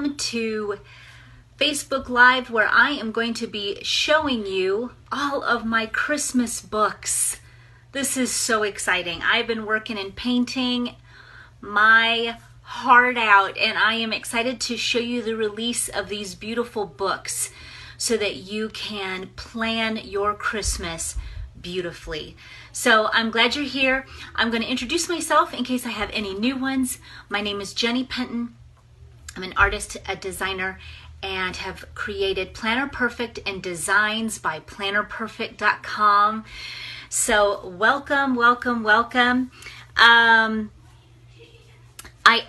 welcome to Facebook Live, where I am going to be showing you all of my Christmas books. This is so exciting. I've been working and painting my heart out, and I am excited to show you the release of these beautiful books so that you can plan your Christmas beautifully. So I'm glad you're here. I'm going to introduce myself in case I have any new ones. My name is Jenny Penton. I'm an artist, a designer, and have created Planner Perfect and designs by plannerperfect.com. So welcome, welcome, welcome. I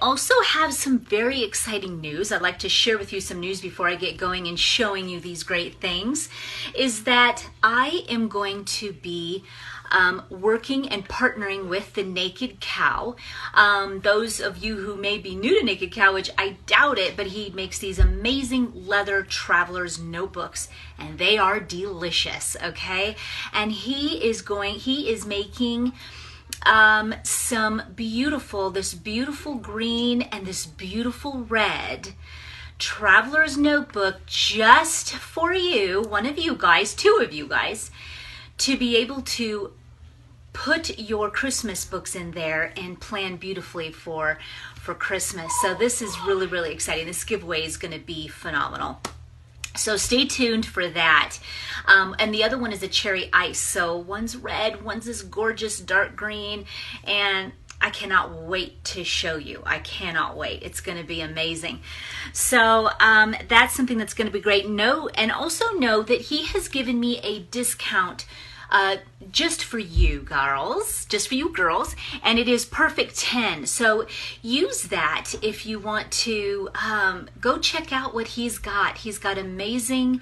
also have some very exciting news. I'd like to share with you some news before I get going and showing you these great things, is that I am going to be working and partnering with the Naked Cow. Those of you who may be new to Naked Cow, which I doubt it, but he makes these amazing leather traveler's notebooks, and they are delicious, okay? And he is making this beautiful green and this beautiful red traveler's notebook just for you, one of you guys, two of you guys, to be able to put your Christmas books in there and plan beautifully for Christmas. So this is really, really exciting. This giveaway is going to be phenomenal. So stay tuned for that. And the other one is a cherry ice. So one's red, one's this gorgeous dark green, and I cannot wait to show you. I cannot wait. It's going to be amazing. So that's something that's going to be great. And also know that he has given me a discount just for you girls, and it is Perfect 10. So use that if you want to go check out what he's got. He's got amazing,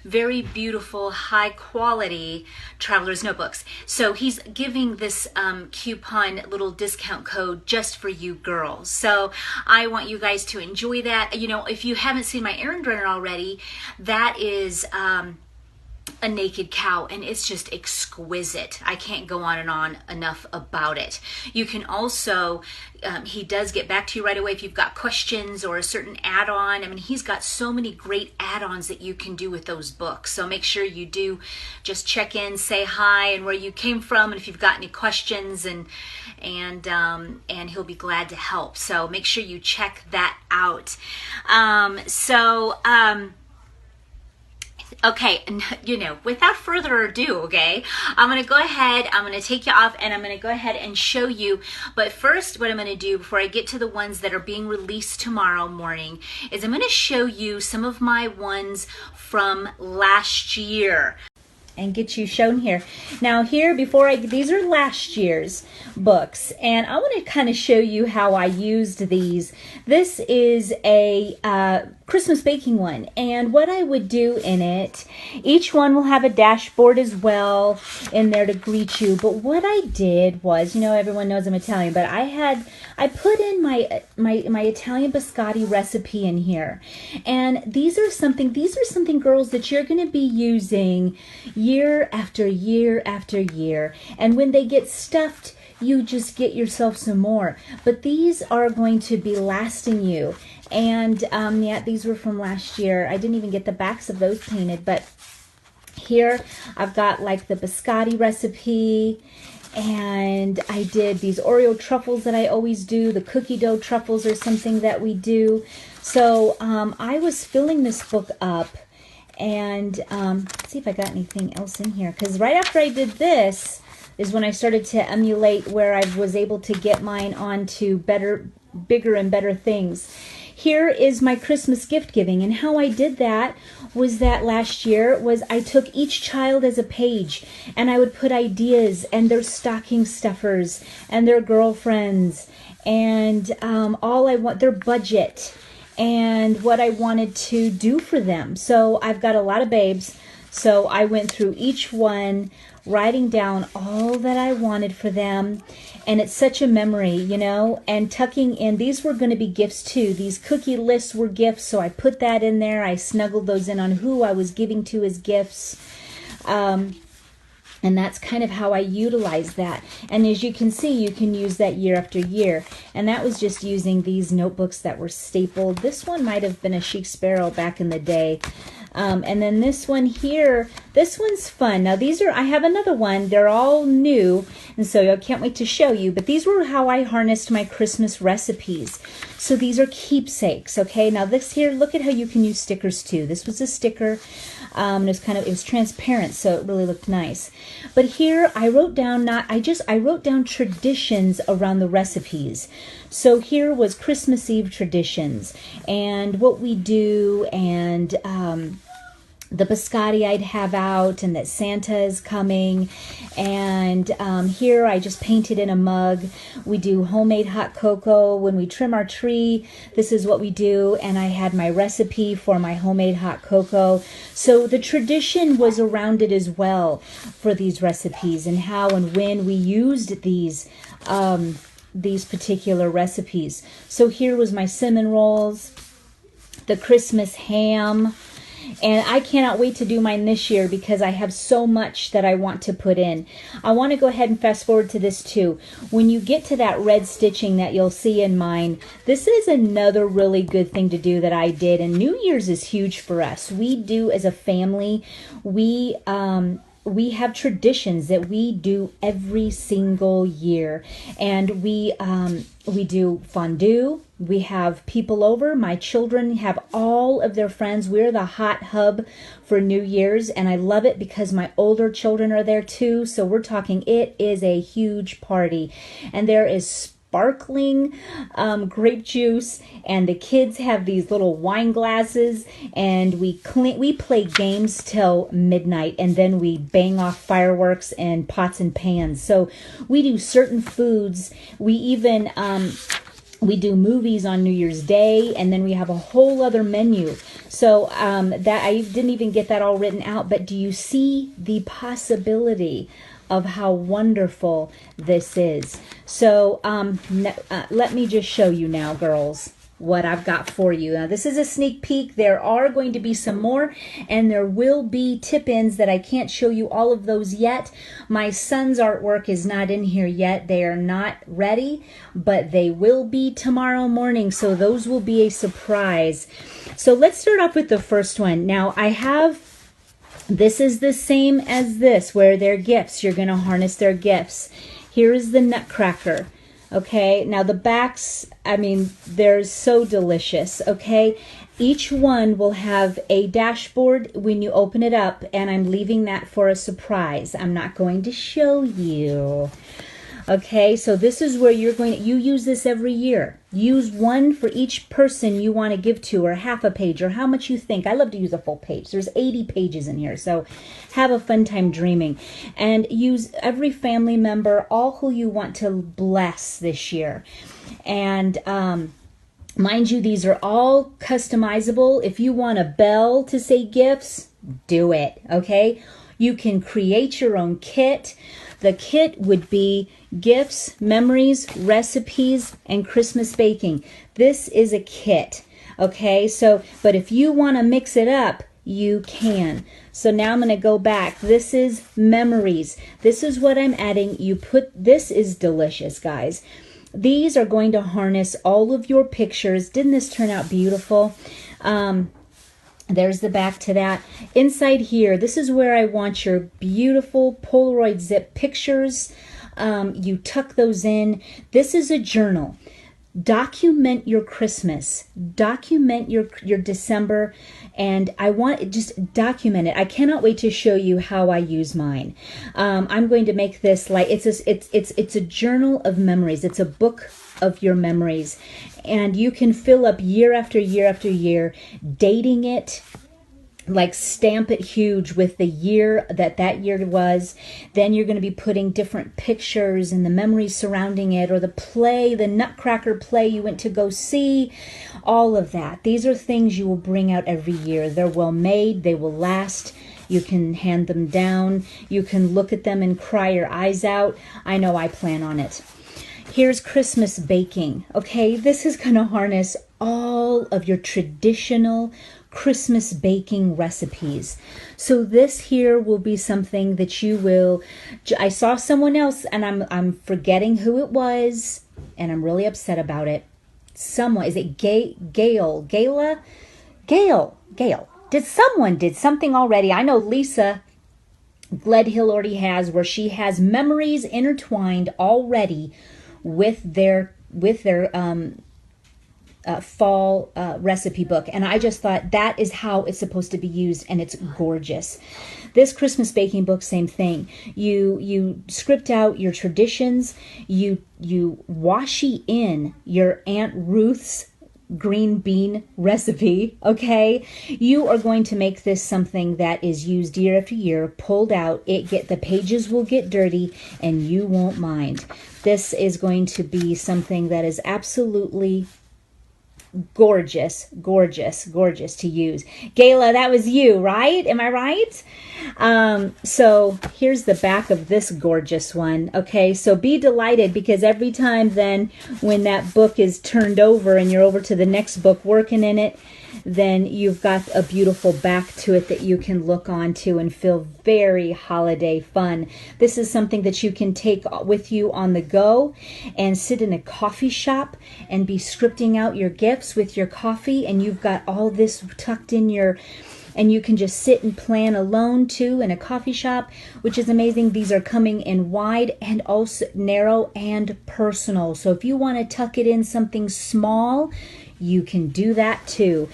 very beautiful, high quality traveler's notebooks. So he's giving this coupon little discount code just for you girls. So I want you guys to enjoy that. You know, if you haven't seen my errand runner already, that is a Naked Cow, and it's just exquisite. I can't go on and on enough about it. You can also, he does get back to you right away if you've got questions or a certain add-on. I mean, he's got so many great add-ons that you can do with those books. So make sure you do just check in, say hi, and where you came from, and if you've got any questions, and he'll be glad to help. So make sure you check that out. Okay, you know, without further ado, okay, I'm going to go ahead, I'm going to take you off, and I'm going to go ahead and show you. But first, what I'm going to do before I get to the ones that are being released tomorrow morning is I'm going to show you some of my ones from last year and get you shown here. Now here, these are last year's books, and I want to kind of show you how I used these. This is a Christmas baking one, and what I would do in it, each one will have a dashboard as well in there to greet you. But what I did was, you know, everyone knows I'm Italian, but I put in my Italian biscotti recipe in here, and these are something girls that you're going to be using year after year after year, and when they get stuffed, you just get yourself some more. But these are going to be lasting you. And yeah, these were from last year. I didn't even get the backs of those painted, but here I've got like the biscotti recipe, and I did these Oreo truffles that I always do. The cookie dough truffles are something that we do. So I was filling this book up, and let's see if I got anything else in here, because right after I did this is when I started to emulate where I was able to get mine onto bigger and better things. Here is my Christmas gift giving, and how I did that was that last year was I took each child as a page, and I would put ideas and their stocking stuffers and their girlfriends and their budget and what I wanted to do for them. So I've got a lot of babes, so I went through each one, writing down all that I wanted for them. And it's such a memory, you know, and tucking in, these were going to be gifts too. These cookie lists were gifts, so I put that in there. I snuggled those in on who I was giving to as gifts. And And that's kind of how I utilize that. And as you can see, you can use that year after year. And that was just using these notebooks that were stapled. This one might have been a chic sparrow back in the day. And then this one here, this one's fun. Now these are, I have another one. They're all new. And so I can't wait to show you. But these were how I harnessed my Christmas recipes. So these are keepsakes, okay? Now this here, look at how you can use stickers too. This was a sticker. It was transparent, so it really looked nice. But here I wrote down I wrote down traditions around the recipes. So here was Christmas Eve traditions and what we do, and the biscotti I'd have out, and that Santa is coming. And here I just painted in a mug. We do homemade hot cocoa when we trim our tree. This is what we do. And I had my recipe for my homemade hot cocoa. So the tradition was around it as well for these recipes, and how and when we used these particular recipes. So here was my cinnamon rolls, the Christmas ham. And I cannot wait to do mine this year because I have so much that I want to put in. I want to go ahead and fast forward to this too. When you get to that red stitching that you'll see in mine, this is another really good thing to do that I did. And New Year's is huge for us. We do as a family, we have traditions that we do every single year. And we do fondue. We have people over. My children have all of their friends. We're the hot hub for New Year's, and I love it because my older children are there too. So we're talking, it is a huge party, and there is sparkling grape juice, and the kids have these little wine glasses, and we play games till midnight, and then we bang off fireworks and pots and pans. So we do certain foods. We even we do movies on New Year's Day, and then we have a whole other menu. So that I didn't even get that all written out, but do you see the possibility of how wonderful this is? So let me just show you now, girls, what I've got for you. Now, this is a sneak peek. There are going to be some more, and there will be tip-ins that I can't show you all of those yet. My son's artwork is not in here yet. They are not ready, but they will be tomorrow morning, so those will be a surprise. So let's start off with the first one. Now, this is the same as this, where they're gifts. You're going to harness their gifts. Here is the Nutcracker. Okay, now the backs, I mean, they're so delicious, okay? Each one will have a dashboard when you open it up, and I'm leaving that for a surprise. I'm not going to show you. Okay, so this is where you use this every year. Use one for each person you want to give to, or half a page, or how much you think. I love to use a full page. There's 80 pages in here, so have a fun time dreaming. And use every family member, all who you want to bless this year. And mind you, these are all customizable. If you want a bell to say gifts, do it, okay? You can create your own kit. The kit would be gifts, memories, recipes, and Christmas baking. This is a kit, okay? So, but if you want to mix it up, you can. So now I'm going to go back. This is memories. This is what I'm adding. This is delicious, guys. These are going to harness all of your pictures. Didn't this turn out beautiful? There's the back to that. Inside here, this is where I want your beautiful Polaroid zip pictures. You tuck those in. This is a journal. Document your Christmas. Document your December. And I want just document it. I cannot wait to show you how I use mine. I'm going to make this like it's a journal of memories. It's a book of your memories, and you can fill up year after year after year, dating it, like stamp it huge with the year that year was. Then you're going to be putting different pictures and the memories surrounding it, or the Nutcracker play you went to go see, all of that. These are things you will bring out every year. They're well made, they will last. You can hand them down, you can look at them and cry your eyes out. I know I plan on it. Here's Christmas baking. Okay, this is going to harness all of your traditional Christmas baking recipes. So this here will be something that you will, I saw someone else and I'm forgetting who it was and I'm really upset about it. Someone, is it Gail? Someone did something already. I know Lisa Gledhill already has, where she has memories intertwined already with their fall recipe book, and I just thought that is how it's supposed to be used, and it's gorgeous. This Christmas baking book, same thing. You script out your traditions. You washi in your Aunt Ruth's green bean recipe, okay? You are going to make this something that is used year after year, pulled out. The pages will get dirty and you won't mind. This is going to be something that is absolutely gorgeous to use. Gayla, that was you, right? Am I right? So here's the back of this gorgeous one. Okay, so be delighted, because every time then when that book is turned over and you're over to the next book working in it, then you've got a beautiful back to it that you can look onto and feel very holiday fun. This is something that you can take with you on the go and sit in a coffee shop and be scripting out your gifts with your coffee, and you've got all this tucked in your, and you can just sit and plan alone too in a coffee shop, which is amazing. These are coming in wide and also narrow and personal. So if you want to tuck it in something small, you can do that too.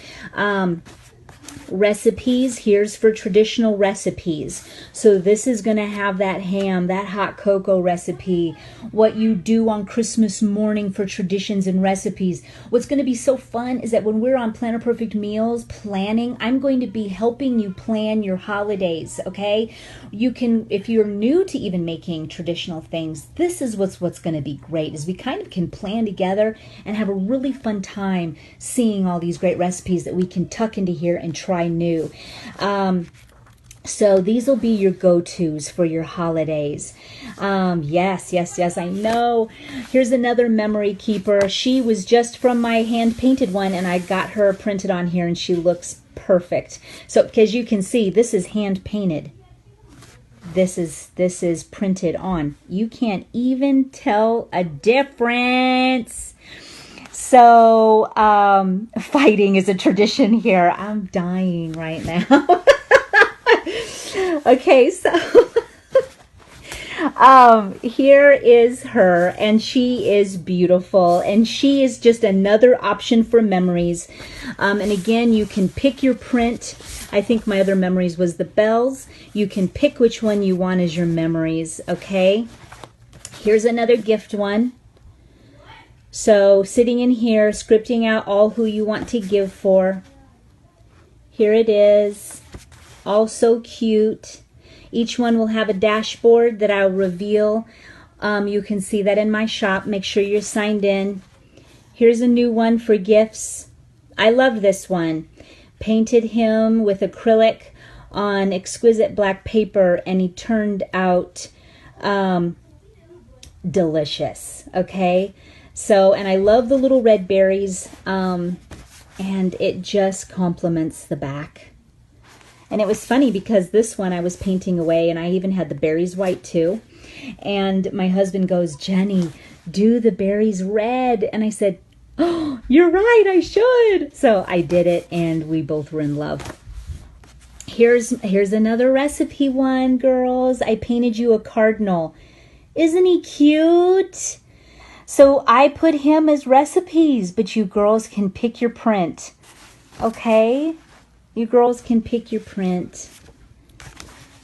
Recipes, here's for traditional recipes. So this is going to have that ham, that hot cocoa recipe, what you do on Christmas morning for traditions and recipes. What's going to be so fun is that when we're on Planner Perfect Meals planning, I'm going to be helping you plan your holidays, okay? You can, if you're new to even making traditional things, this is what's going to be great, is we kind of can plan together and have a really fun time seeing all these great recipes that we can tuck into here and try new. So these will be your go-tos for your holidays. Yes, I know. Here's another memory keeper. She was just from my hand-painted one, and I got her printed on here, and she looks perfect. So, because you can see, this is hand-painted. This is printed on. You can't even tell a difference. So, fighting is a tradition here. I'm dying right now. Okay, so here is her, and she is beautiful, and she is just another option for memories. And again, you can pick your print. I think my other memories was the bells. You can pick which one you want as your memories, okay? Here's another gift one. So sitting in here, scripting out all who you want to give for. Here it is. All so cute. Each one will have a dashboard that I'll reveal. You can see that in my shop. Make sure you're signed in. Here's a new one for gifts. I love this one. Painted him with acrylic on exquisite black paper, and he turned out delicious. Okay. So, and I love the little red berries, and it just complements the back. And it was funny because this one I was painting away, and I even had the berries white too. And my husband goes, Jenny, do the berries red. And I said, oh, you're right, I should. So I did it, and we both were in love. Here's another recipe one, girls. I painted you a cardinal. Isn't he cute? So I put him as recipes, but you girls can pick your print. Okay? You girls can pick your print.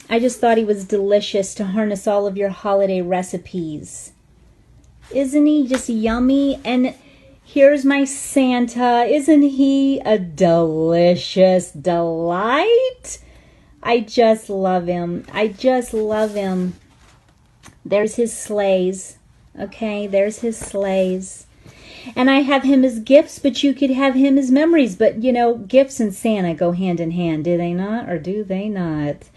I just thought he was delicious to harness all of your holiday recipes. Isn't he just yummy? And here's my Santa. Isn't he a delicious delight? I just love him. I just love him. There's his sleighs. Okay, there's his sleighs. And I have him as gifts, but you could have him as memories. But, you know, gifts and Santa go hand in hand. Do they not, or do they not?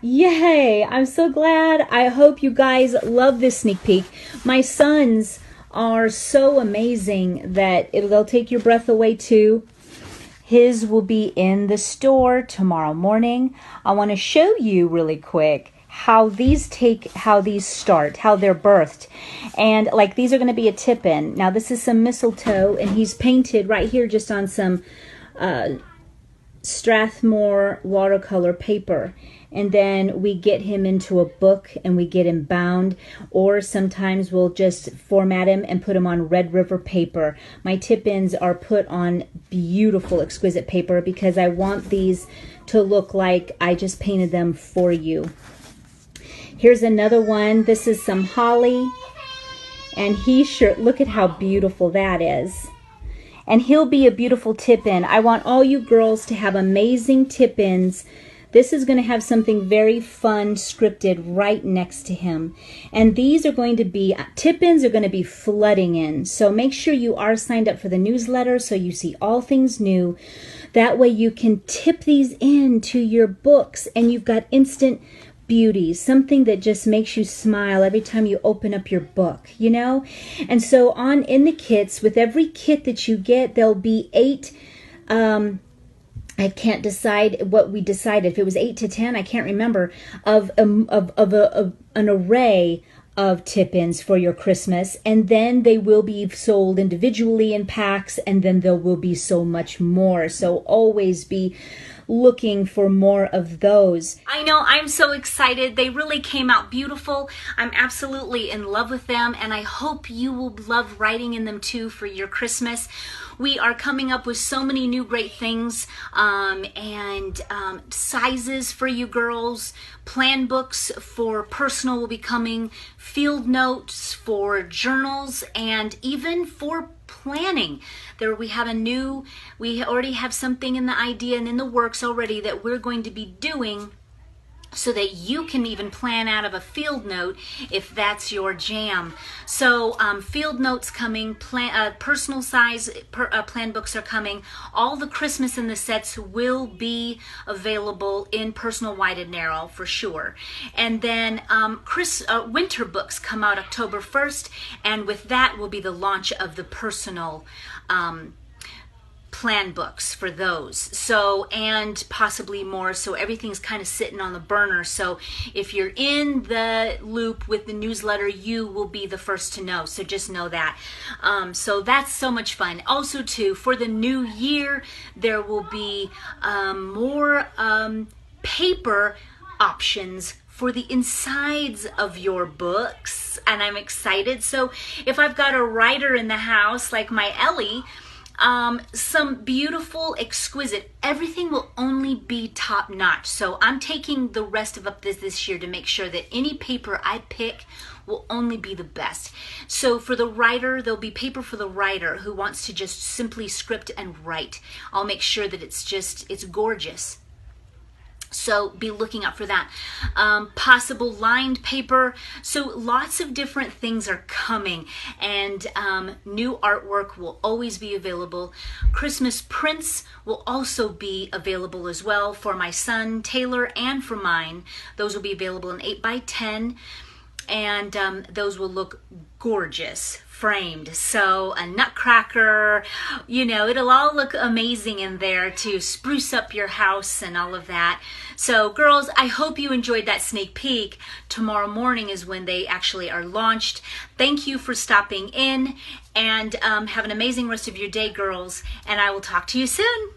Yay! I'm so glad. I hope you guys love this sneak peek. My sons are so amazing that they'll take your breath away too. His will be in the store tomorrow morning. I want to show you really quick how these start, how they're birthed. And like these are going to be a tip-in. Now this is some mistletoe, and he's painted right here just on some Strathmore watercolor paper. And then we get him into a book and we get him bound, or sometimes we'll just format him and put him on Red River paper. My tip-ins are put on beautiful, exquisite paper because I want these to look like I just painted them for you. Here's another one. This is some holly, and look at how beautiful that is. And he'll be a beautiful tip-in. I want all you girls to have amazing tip-ins. This is going to have something very fun scripted right next to him. And these are going to be, tip-ins are going to be flooding in. So make sure you are signed up for the newsletter so you see all things new. That way you can tip these into your books and you've got instant beauty, something that just makes you smile every time you open up your book, you know? And so in the kits, with every kit that you get, there'll be 8, I can't decide what we decided, if it was 8 to 10, I can't remember, of an array of tip-ins for your Christmas, and then they will be sold individually in packs, and then there will be so much more. So always be looking for more of those. I know, I'm so excited. They really came out beautiful. I'm absolutely in love with them, and I hope you will love writing in them too for your Christmas. We are coming up with so many new great things and sizes for you girls. Plan books for personal will be coming, field notes for journals, and even for planning. We already have something in the idea and in the works already that we're going to be doing so that you can even plan out of a field note if that's your jam. So field notes coming, personal size plan books are coming. All the Christmas in the sets will be available in personal wide and narrow for sure. And then winter books come out October 1st, and with that will be the launch of the personal plan books for those. So, and possibly more. So everything's kind of sitting on the burner. So if you're in the loop with the newsletter, you will be the first to know. So just know that. So that's so much fun. Also too, for the new year, there will be more paper options for the insides of your books, and I'm excited. So if I've got a writer in the house like my Ellie, some beautiful, exquisite, everything will only be top notch. So I'm taking the rest of up this year to make sure that any paper I pick will only be the best. So for the writer, there'll be paper for the writer who wants to just simply script and write. I'll make sure that it's gorgeous. So be looking out for that. Possible lined paper. So lots of different things are coming, and new artwork will always be available. Christmas prints will also be available as well for my son Taylor and for mine. Those will be available in 8x10, and those will look gorgeous framed. So a nutcracker, you know, it'll all look amazing in there to spruce up your house and all of that. So girls, I hope you enjoyed that sneak peek. Tomorrow morning is when they actually are launched. Thank you for stopping in, and have an amazing rest of your day, girls, and I will talk to you soon.